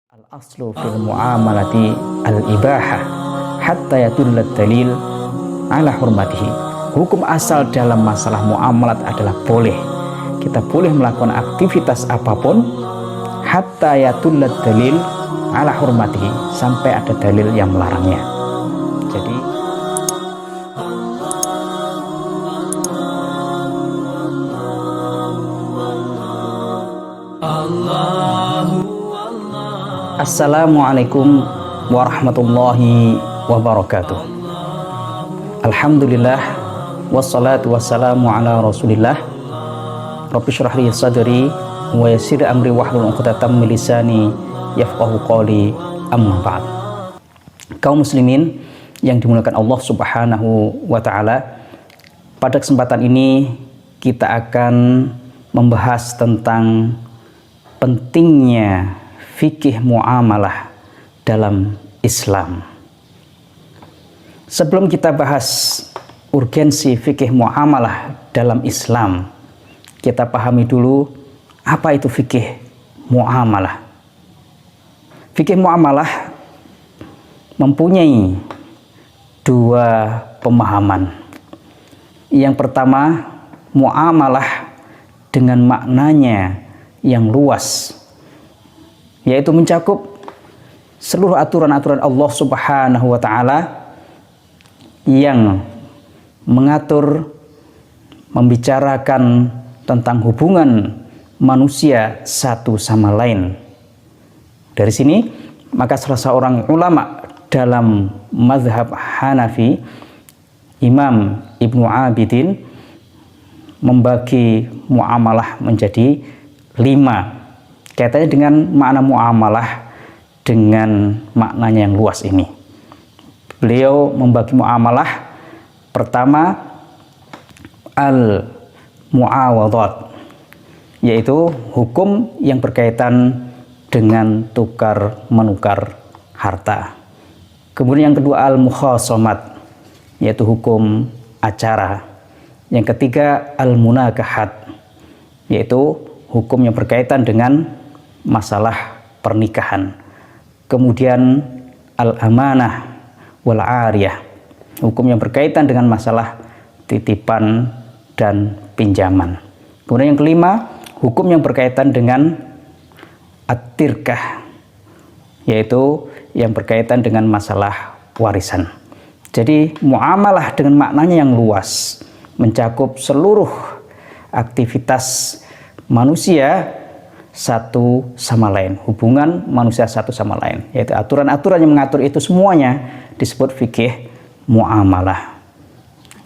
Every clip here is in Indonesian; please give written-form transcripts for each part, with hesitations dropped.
Al-aslu fil mu'amalati al-ibahah hatta yadullat dalil ala hurmatihi. Hukum asal dalam masalah muamalat adalah boleh. Kita boleh melakukan aktivitas apapun hatta yadullat dalil ala hurmatihi, sampai ada dalil yang melarangnya. Jadi Assalamualaikum warahmatullahi wabarakatuh. Alhamdulillah wassalatu wassalamu ala rasulillah. Rabbi syrah li sadri wa yassir amri wahlul 'uqdatam min lisani yafqahu qawli, amma ba'd. Kaum muslimin yang dimuliakan Allah Subhanahu wa taala, pada kesempatan ini kita akan membahas tentang pentingnya fikih muamalah dalam Islam. Sebelum kita bahas urgensi fikih muamalah dalam Islam, kita pahami dulu apa itu fikih muamalah. Fikih muamalah mempunyai dua pemahaman. Yang pertama, muamalah dengan maknanya yang luas, yaitu mencakup seluruh aturan-aturan Allah Subhanahu wa taala yang mengatur, membicarakan tentang hubungan manusia satu sama lain. Dari sini, maka salah seorang ulama dalam mazhab Hanafi, Imam Ibnu Abidin, membagi muamalah menjadi 5. Kaitannya dengan makna muamalah dengan maknanya yang luas ini. Beliau membagi muamalah pertama al-muawadhat, yaitu hukum yang berkaitan dengan tukar menukar harta. Kemudian yang kedua al-mukhasamat, yaitu hukum acara. Yang ketiga al-munakahat, yaitu hukum yang berkaitan dengan masalah pernikahan. Kemudian al-amanah wal ariyah, hukum yang berkaitan dengan masalah titipan dan pinjaman. Kemudian yang kelima, hukum yang berkaitan dengan at-tirkah, yaitu yang berkaitan dengan masalah warisan. Jadi muamalah dengan maknanya yang luas mencakup seluruh aktivitas manusia satu sama lain, hubungan manusia satu sama lain, yaitu aturan-aturan yang mengatur itu semuanya disebut fikih muamalah.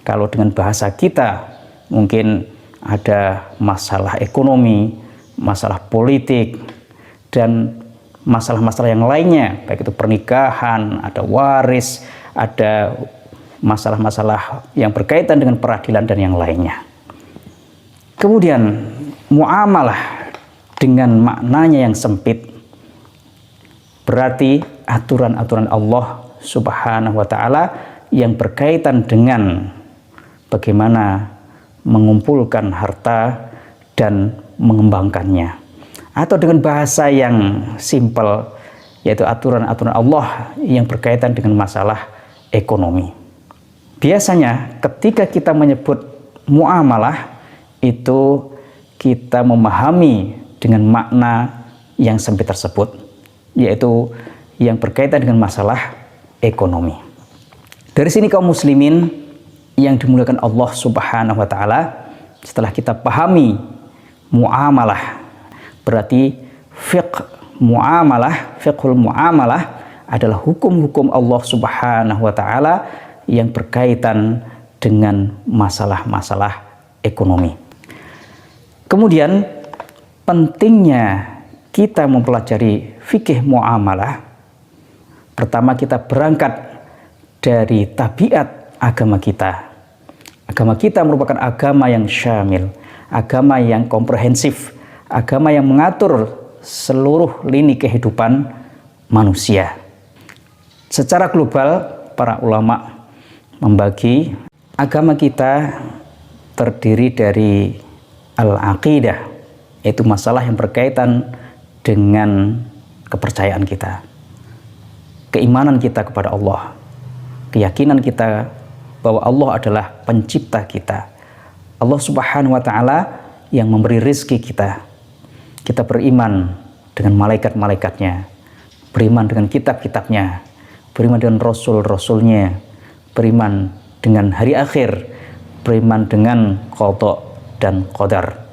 Kalau dengan bahasa kita mungkin ada masalah ekonomi, masalah politik, dan masalah-masalah yang lainnya, baik itu pernikahan, ada waris, ada masalah-masalah yang berkaitan dengan peradilan dan yang lainnya. Kemudian muamalah dengan maknanya yang sempit berarti aturan-aturan Allah Subhanahu wa taala yang berkaitan dengan bagaimana mengumpulkan harta dan mengembangkannya. Atau dengan bahasa yang simpel, yaitu aturan-aturan Allah yang berkaitan dengan masalah ekonomi. Biasanya ketika kita menyebut muamalah, itu kita memahami dengan makna yang sempit tersebut, yaitu yang berkaitan dengan masalah ekonomi. Dari sini kaum muslimin yang dimuliakan Allah Subhanahu wa taala, setelah kita pahami muamalah, berarti fiqhul muamalah adalah hukum-hukum Allah Subhanahu wa taala yang berkaitan dengan masalah-masalah ekonomi. Kemudian pentingnya kita mempelajari fikih muamalah, pertama kita berangkat dari tabiat agama kita. Agama kita merupakan agama yang syamil, agama yang komprehensif, agama yang mengatur seluruh lini kehidupan manusia. Secara global, para ulama membagi agama kita terdiri dari al-aqidah, yaitu masalah yang berkaitan dengan kepercayaan kita, keimanan kita kepada Allah, keyakinan kita bahwa Allah adalah pencipta kita, Allah Subhanahu wa Ta'ala yang memberi rezeki kita. Kita beriman dengan malaikat-malaikatnya, beriman dengan kitab-kitabnya, beriman dengan rasul-rasulnya, beriman dengan hari akhir, beriman dengan qada dan qadar,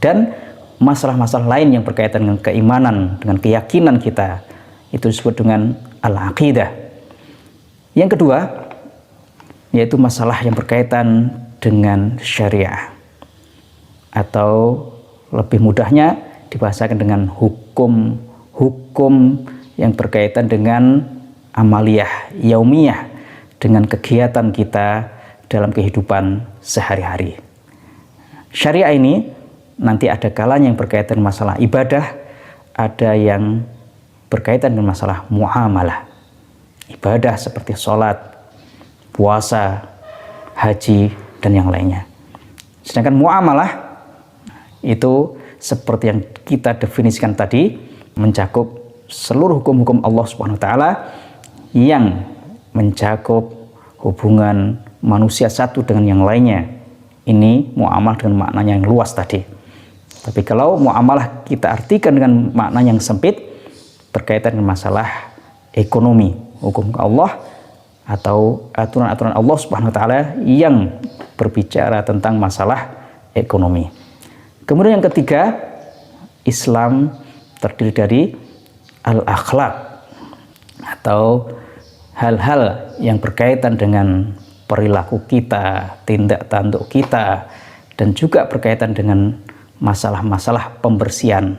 dan masalah-masalah lain yang berkaitan dengan keimanan, dengan keyakinan kita, itu disebut dengan al-aqidah. Yang kedua, yaitu masalah yang berkaitan dengan syariah, atau lebih mudahnya dibahasakan dengan hukum yang berkaitan dengan amaliyah yaumiyah, dengan kegiatan kita dalam kehidupan sehari-hari. Syariah ini nanti ada kalanya yang berkaitan masalah ibadah, ada yang berkaitan dengan masalah muamalah. Ibadah seperti sholat, puasa, haji, dan yang lainnya. Sedangkan muamalah itu seperti yang kita definisikan tadi, mencakup seluruh hukum-hukum Allah Subhanahu wa Ta'ala yang mencakup hubungan manusia satu dengan yang lainnya. Ini muamalah dengan maknanya yang luas tadi. Tapi kalau muamalah kita artikan dengan makna yang sempit, berkaitan dengan masalah ekonomi, hukum Allah atau aturan-aturan Allah Subhanahu wa Ta'ala yang berbicara tentang masalah ekonomi. Kemudian yang ketiga, Islam terdiri dari al-akhlaq, atau hal-hal yang berkaitan dengan perilaku kita, tindak tanduk kita, dan juga berkaitan dengan masalah-masalah pembersihan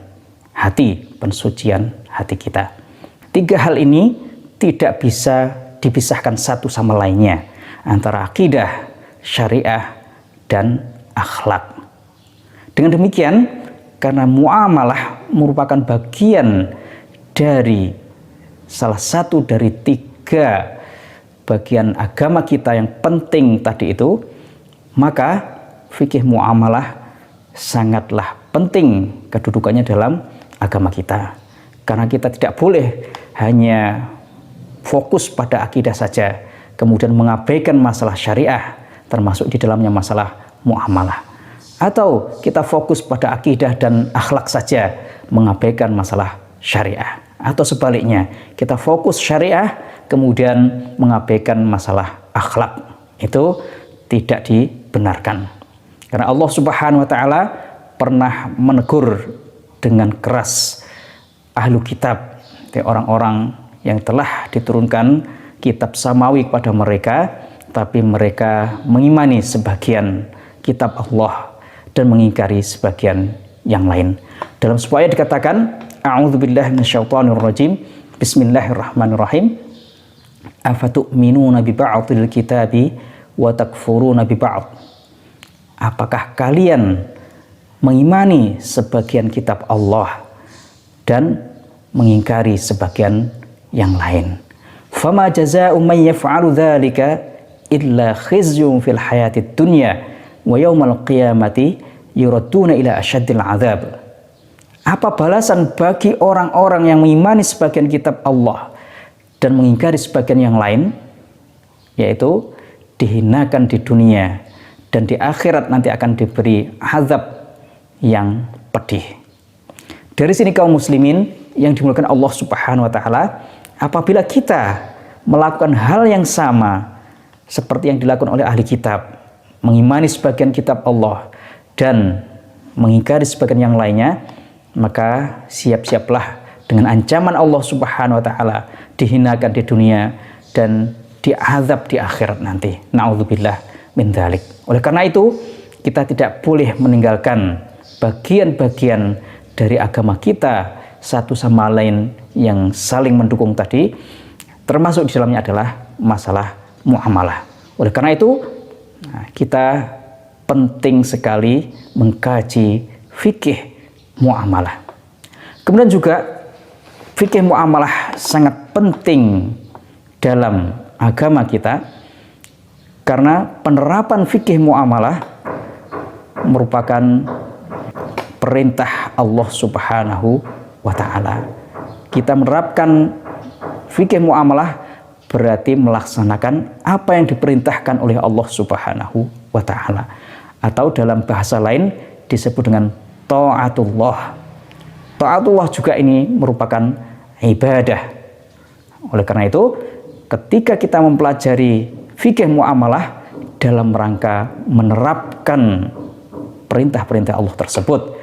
hati, pensucian hati kita. Tiga hal ini tidak bisa dipisahkan satu sama lainnya, antara akidah, syariah, dan akhlak. Dengan demikian, karena muamalah merupakan bagian dari salah satu dari tiga bagian agama kita yang penting tadi itu, maka fikih muamalah sangatlah penting kedudukannya dalam agama kita. Karena kita tidak boleh hanya fokus pada akidah saja, kemudian mengabaikan masalah syariah, termasuk di dalamnya masalah muamalah. Atau kita fokus pada akidah dan akhlak saja, mengabaikan masalah syariah. Atau sebaliknya, kita fokus syariah, kemudian mengabaikan masalah akhlak. Itu tidak dibenarkan. Karena Allah Subhanahu wa Ta'ala pernah menegur dengan keras ahlu kitab, orang-orang yang telah diturunkan kitab samawi kepada mereka, tapi mereka mengimani sebagian kitab Allah dan mengingkari sebagian yang lain. Dalam sebuah ayat dikatakan, a'udzubillahi minasyaitonirrajim, bismillahirrahmanirrahim, afatu'minuna bi ba'dil kitabi wa takfuruna bi ba'd. Apakah kalian mengimani sebagian kitab Allah dan mengingkari sebagian yang lain? Fama jazaa'u man yaf'alu dzalika illa khizyun fil hayatid dunya wa yaumal qiyamati yuraduna ila asyaddil azab. Apa balasan bagi orang-orang yang mengimani sebagian kitab Allah dan mengingkari sebagian yang lain? Yaitu dihinakan di dunia, dan di akhirat nanti akan diberi azab yang pedih. Dari sini kaum muslimin yang dimuliakan Allah Subhanahu wa Ta'ala, apabila kita melakukan hal yang sama seperti yang dilakukan oleh ahli kitab, mengimani sebagian kitab Allah dan mengingkari sebagian yang lainnya, maka siap-siaplah dengan ancaman Allah Subhanahu wa Ta'ala, dihinakan di dunia dan diazab di akhirat nanti. Na'udzubillah min dzalik. Oleh karena itu, kita tidak boleh meninggalkan bagian-bagian dari agama kita satu sama lain yang saling mendukung tadi, termasuk di dalamnya adalah masalah muamalah. Oleh karena itu, kita penting sekali mengkaji fikih muamalah. Kemudian juga fikih muamalah sangat penting dalam agama kita, karena penerapan fikih muamalah merupakan perintah Allah Subhanahu wa Ta'ala. Kita menerapkan fikih muamalah berarti melaksanakan apa yang diperintahkan oleh Allah Subhanahu wa Ta'ala, atau dalam bahasa lain disebut dengan ta'atullah. Ta'atullah juga ini merupakan ibadah. Oleh karena itu, ketika kita mempelajari fikih muamalah dalam rangka menerapkan perintah-perintah Allah tersebut,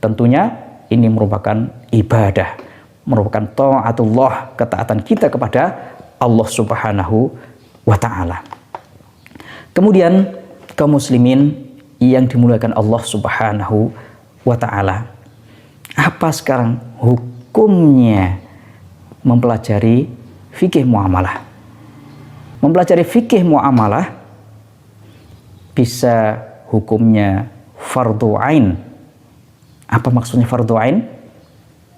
tentunya ini merupakan ibadah, merupakan ta'atullah, ketaatan kita kepada Allah Subhanahu wa Ta'ala. Kemudian kaum muslimin yang dimuliakan Allah Subhanahu wa Ta'ala, apa sekarang hukumnya mempelajari fikih muamalah? Mempelajari fikih muamalah bisa hukumnya fardhu ain. Apa maksudnya fardhu ain?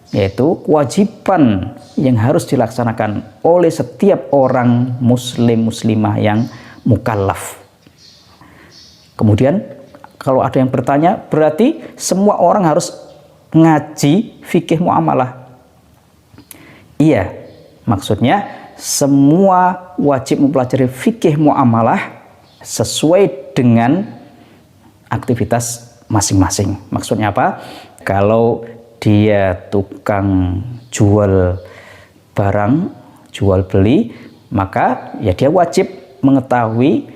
Yaitu kewajiban yang harus dilaksanakan oleh setiap orang muslim muslimah yang mukallaf. Kemudian kalau ada yang bertanya, berarti semua orang harus ngaji fikih muamalah? Iya, maksudnya semua wajib mempelajari fikih muamalah sesuai dengan aktivitas masing-masing. Maksudnya apa? Kalau dia tukang jual barang, jual beli, maka ya dia wajib mengetahui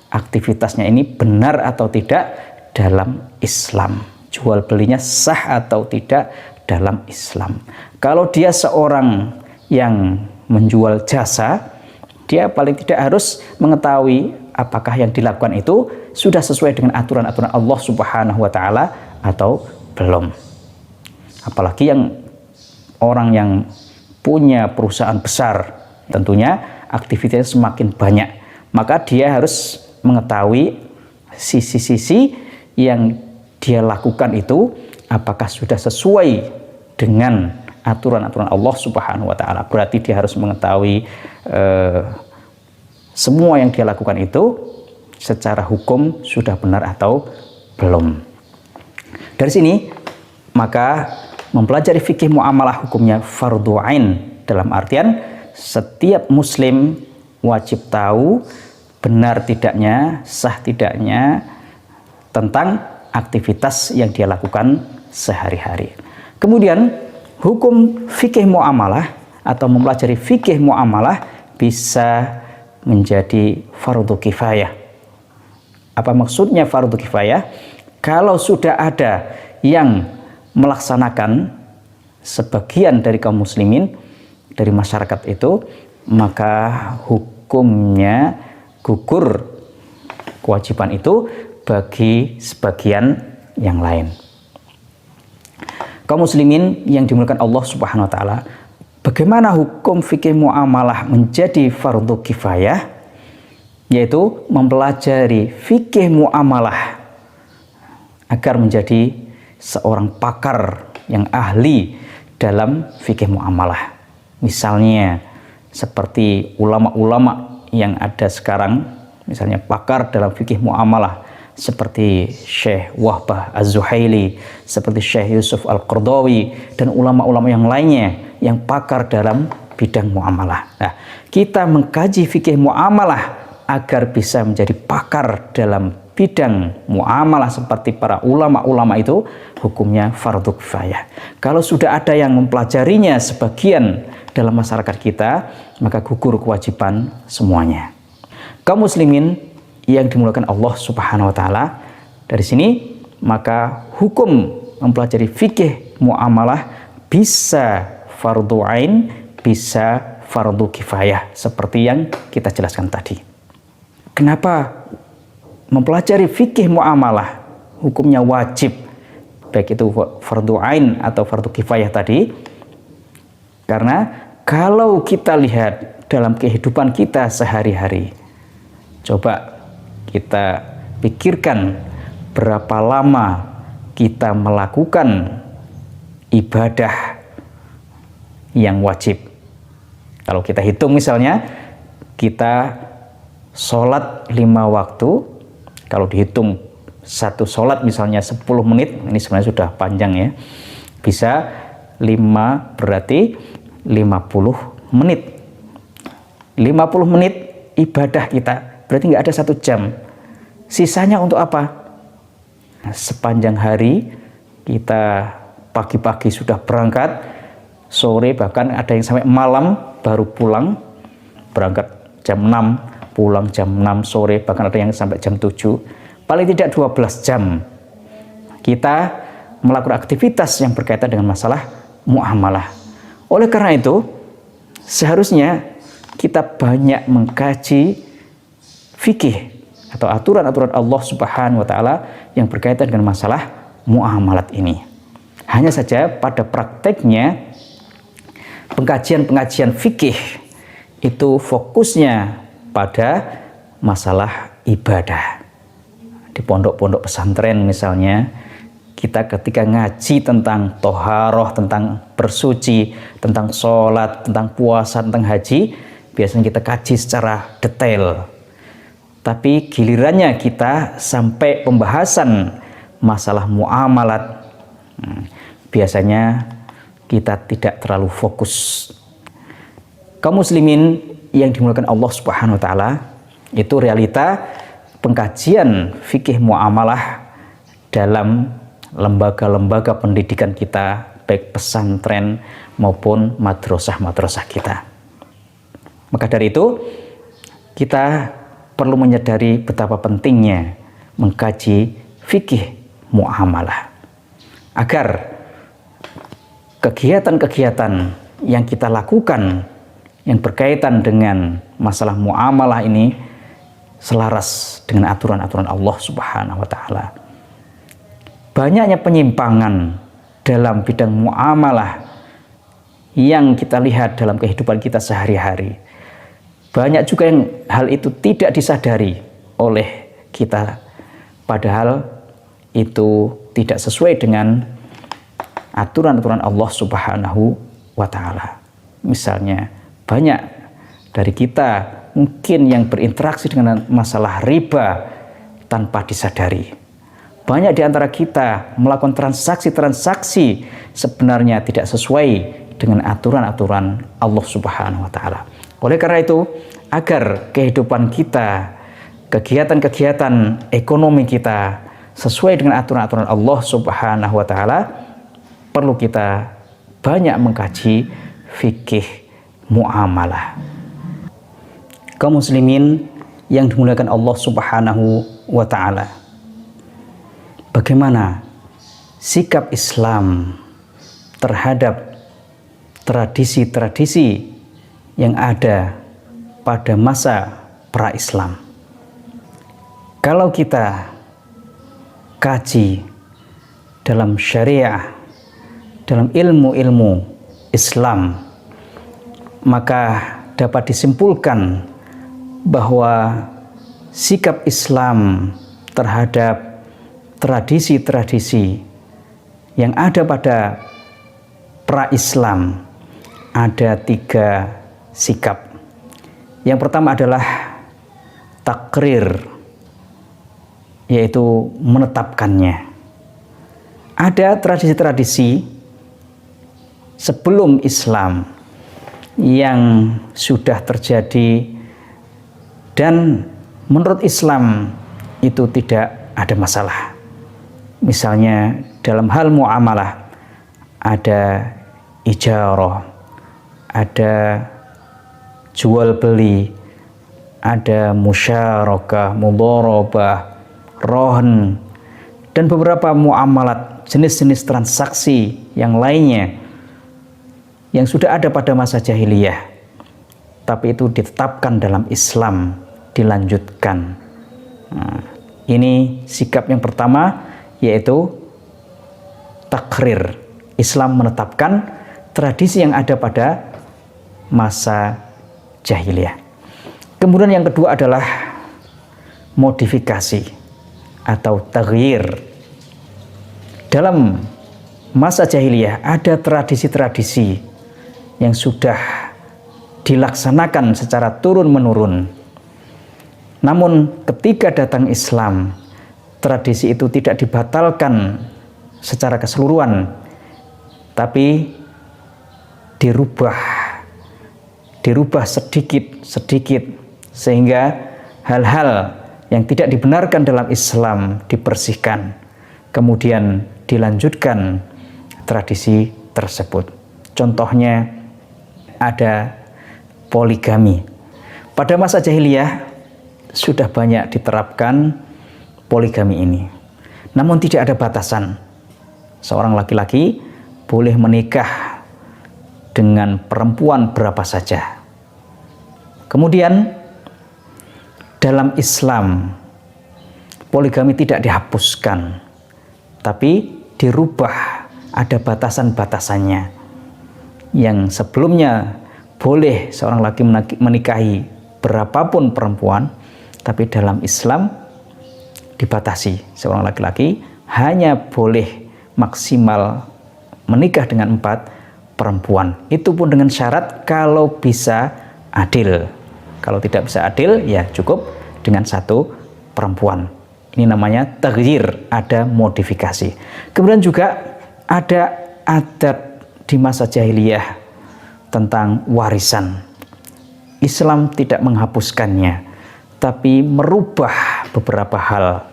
aktivitasnya ini benar atau tidak dalam Islam. Jual belinya sah atau tidak dalam Islam. Kalau dia seorang yang menjual jasa, dia paling tidak harus mengetahui apakah yang dilakukan itu sudah sesuai dengan aturan-aturan Allah Subhanahu wa Ta'ala atau belum. Apalagi yang orang yang punya perusahaan besar, tentunya aktivitasnya semakin banyak, maka dia harus mengetahui sisi-sisi yang dia lakukan itu apakah sudah sesuai dengan aturan-aturan Allah Subhanahu wa Ta'ala. Berarti dia harus mengetahui semua yang dia lakukan itu secara hukum sudah benar atau belum. Dari sini maka mempelajari fikih muamalah hukumnya fardhu ain, dalam artian setiap muslim wajib tahu benar tidaknya, sah tidaknya tentang aktivitas yang dia lakukan sehari-hari. Kemudian hukum fikih muamalah atau mempelajari fikih muamalah bisa menjadi fardu kifayah. Apa maksudnya fardu kifayah? Kalau sudah ada yang melaksanakan sebagian dari kaum muslimin, dari masyarakat itu, maka hukumnya gugur kewajiban itu bagi sebagian yang lain. Kaum muslimin yang dimuliakan Allah Subhanahu wa Ta'ala, bagaimana hukum fikih muamalah menjadi fardu kifayah? Yaitu mempelajari fikih muamalah agar menjadi seorang pakar yang ahli dalam fikih muamalah. Misalnya seperti ulama-ulama yang ada sekarang, misalnya pakar dalam fikih muamalah seperti Syekh Wahbah Az-Zuhaili, seperti Syekh Yusuf Al-Qardawi, dan ulama-ulama yang lainnya yang pakar dalam bidang muamalah. Nah, kita mengkaji fikih muamalah agar bisa menjadi pakar dalam bidang muamalah seperti para ulama-ulama itu, hukumnya fardu kifayah. Kalau sudah ada yang mempelajarinya sebagian dalam masyarakat kita, maka gugur kewajiban semuanya. Kaum muslimin yang dimuliakan Allah Subhanahu wa Ta'ala, dari sini maka hukum mempelajari fikih muamalah bisa fardu ain, bisa fardu kifayah seperti yang kita jelaskan tadi. Kenapa mempelajari fikih muamalah hukumnya wajib, baik itu fardu ain atau fardu kifayah tadi? Karena kalau kita lihat dalam kehidupan kita sehari-hari, coba kita pikirkan berapa lama kita melakukan ibadah yang wajib. Kalau kita hitung misalnya, kita sholat 5 waktu, kalau dihitung satu sholat misalnya 10 menit, ini sebenarnya sudah panjang ya, bisa 5 berarti 50 menit. 50 menit ibadah kita, berarti nggak ada 1 jam. Sisanya untuk apa? Sepanjang hari kita pagi-pagi sudah berangkat, sore bahkan ada yang sampai malam baru pulang, berangkat jam 6, pulang jam 6 sore, bahkan ada yang sampai jam 7. Paling tidak 12 jam kita melakukan aktivitas yang berkaitan dengan masalah muamalah. Oleh karena itu, seharusnya kita banyak mengkaji fikih atau aturan-aturan Allah Subhanahu wa taala yang berkaitan dengan masalah muamalat ini. Hanya saja pada prakteknya pengkajian-pengkajian fikih itu fokusnya pada masalah ibadah. Di pondok-pondok pesantren misalnya, kita ketika ngaji tentang toharoh, tentang bersuci, tentang sholat, tentang puasa, tentang haji, biasanya kita kaji secara detail. Tapi gilirannya kita sampai pembahasan masalah muamalat, biasanya kita tidak terlalu fokus. Kaum muslimin yang dimuliakan Allah Subhanahu wa taala, itu realita pengkajian fikih muamalah dalam lembaga-lembaga pendidikan kita, baik pesantren maupun madrasah-madrasah kita. Maka dari itu, kita perlu menyadari betapa pentingnya mengkaji fikih muamalah agar kegiatan-kegiatan yang kita lakukan yang berkaitan dengan masalah muamalah ini selaras dengan aturan-aturan Allah Subhanahu wa taala. Banyaknya penyimpangan dalam bidang muamalah yang kita lihat dalam kehidupan kita sehari-hari. Banyak juga yang hal itu tidak disadari oleh kita, padahal itu tidak sesuai dengan aturan-aturan Allah Subhanahu wa taala. Misalnya, banyak dari kita mungkin yang berinteraksi dengan masalah riba tanpa disadari. Banyak di antara kita melakukan transaksi-transaksi sebenarnya tidak sesuai dengan aturan-aturan Allah Subhanahu wa taala. Oleh karena itu, agar kehidupan kita, kegiatan-kegiatan ekonomi kita sesuai dengan aturan-aturan Allah Subhanahu wa taala, perlu kita banyak mengkaji fikih muamalah. Kaum muslimin yang dimuliakan Allah Subhanahu wa taala, bagaimana sikap Islam terhadap tradisi-tradisi yang ada pada masa pra-Islam? Kalau kita kaji dalam syariah, dalam ilmu-ilmu Islam, maka dapat disimpulkan bahwa sikap Islam terhadap tradisi-tradisi yang ada pada pra-Islam ada 3 sikap. Yang pertama adalah takrir, yaitu menetapkannya. Ada tradisi-tradisi sebelum Islam yang sudah terjadi dan menurut Islam itu tidak ada masalah. Misalnya dalam hal muamalah ada ijarah, ada jual beli, ada musyarakah, mudharabah, rohn, dan beberapa muamalat, jenis-jenis transaksi yang lainnya yang sudah ada pada masa jahiliyah, tapi itu ditetapkan dalam Islam, dilanjutkan. Nah, ini sikap yang pertama, yaitu takrir. Islam menetapkan tradisi yang ada pada masa jahiliyah. Kemudian yang kedua adalah modifikasi atau taghyir. Dalam masa jahiliyah ada tradisi-tradisi yang sudah dilaksanakan secara turun-menurun. Namun ketika datang Islam, tradisi itu tidak dibatalkan secara keseluruhan, tapi dirubah sedikit sehingga hal-hal yang tidak dibenarkan dalam Islam dibersihkan, kemudian dilanjutkan tradisi tersebut. Contohnya ada poligami. Pada masa jahiliyah sudah banyak diterapkan poligami ini. Namun tidak ada batasan. Seorang laki-laki boleh menikah dengan perempuan berapa saja. Kemudian dalam Islam poligami tidak dihapuskan, tapi dirubah, ada batasan-batasannya. Yang sebelumnya boleh seorang laki menikahi berapapun perempuan, tapi dalam Islam dibatasi. Seorang laki-laki hanya boleh maksimal menikah dengan 4 perempuan. Itu pun dengan syarat kalau bisa adil. Kalau tidak bisa adil, ya cukup dengan 1 perempuan. Ini namanya taghyir, ada modifikasi. Kemudian juga ada adat di masa jahiliyah tentang warisan. Islam tidak menghapuskannya, tapi merubah beberapa hal.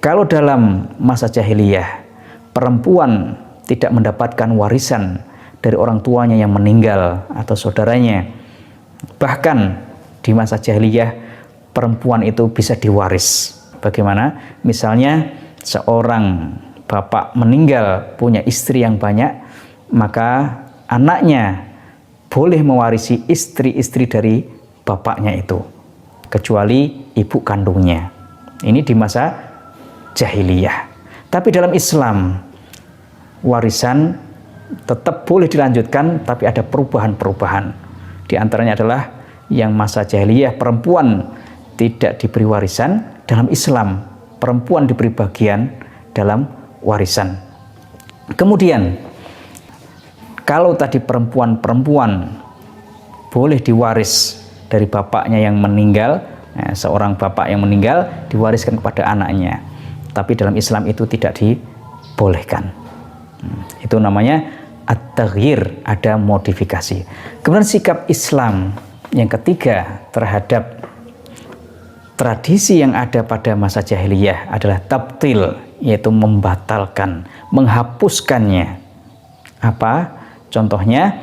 Kalau dalam masa jahiliyah perempuan tidak mendapatkan warisan dari orang tuanya yang meninggal atau saudaranya, bahkan di masa jahiliyah perempuan itu bisa diwaris. Bagaimana? Misalnya seorang bapak meninggal punya istri yang banyak, maka anaknya boleh mewarisi istri-istri dari bapaknya itu, kecuali ibu kandungnya. Ini di masa jahiliyah. Tapi dalam Islam warisan tetap boleh dilanjutkan, tapi ada perubahan-perubahan. Di antaranya adalah yang masa jahiliyah perempuan tidak diberi warisan. Dalam Islam perempuan diberi bagian dalam warisan. Kemudian kalau tadi perempuan boleh diwaris dari bapaknya yang meninggal, seorang bapak yang meninggal diwariskan kepada anaknya. Tapi dalam Islam itu tidak dibolehkan. Itu namanya at-taghyir, ada modifikasi. Kemudian sikap Islam yang ketiga terhadap tradisi yang ada pada masa jahiliyah adalah tabtil, yaitu membatalkan, menghapuskannya. Apa? Contohnya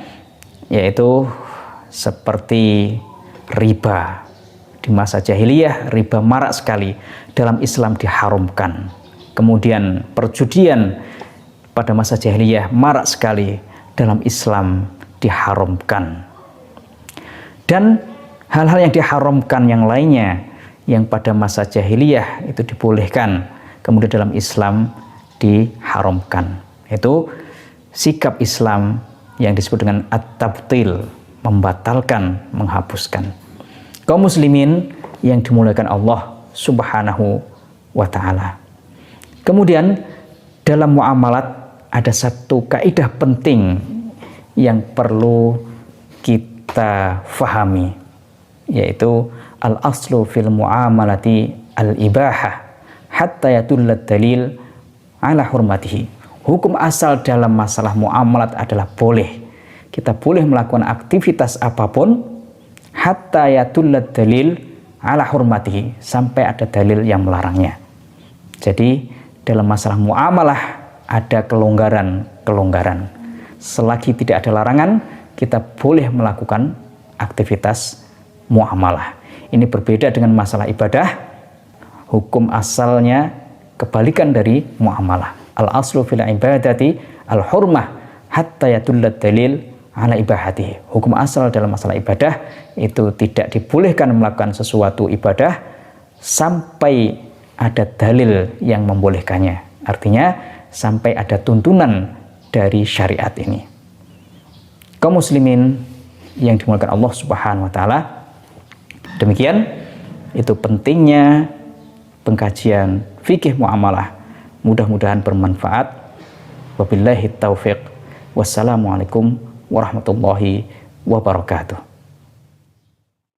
yaitu seperti riba. Di masa jahiliyah riba marak sekali, dalam Islam diharamkan. Kemudian perjudian pada masa jahiliyah marak sekali, dalam Islam diharamkan. Dan hal-hal yang diharamkan yang lainnya yang pada masa jahiliyah itu dibolehkan, kemudian dalam Islam diharamkan. Itu sikap Islam yang disebut dengan at-tabtil, membatalkan, menghapuskan. Kaum muslimin yang dimuliakan Allah Subhanahu wa ta'ala. Kemudian dalam muamalat ada satu kaidah penting yang perlu kita fahami, yaitu al-aslu fil muamalati al-ibahah hatta yadulla dalil ala hurmatihi. Hukum asal dalam masalah muamalat adalah boleh. Kita boleh melakukan aktivitas apapun hatta yadullat dalil ala hurmatihi, sampai ada dalil yang melarangnya. Jadi dalam masalah muamalah ada kelonggaran. Selagi tidak ada larangan, kita boleh melakukan aktivitas muamalah. Ini berbeda dengan masalah ibadah. Hukum asalnya kebalikan dari muamalah. Al-aslu fil ibadati al-hurmah hatta yadullat dalil ala ibahati. Hukum asal dalam masalah ibadah itu tidak dibolehkan melakukan sesuatu ibadah sampai ada dalil yang membolehkannya. Artinya sampai ada tuntunan dari syariat ini. Kaum muslimin yang dimuliakan Allah Subhanahu wa taala, demikian itu pentingnya pengkajian fikih muamalah. Mudah-mudahan bermanfaat. Wabillahi taufiq. Wassalamualaikum warahmatullahi wabarakatuh.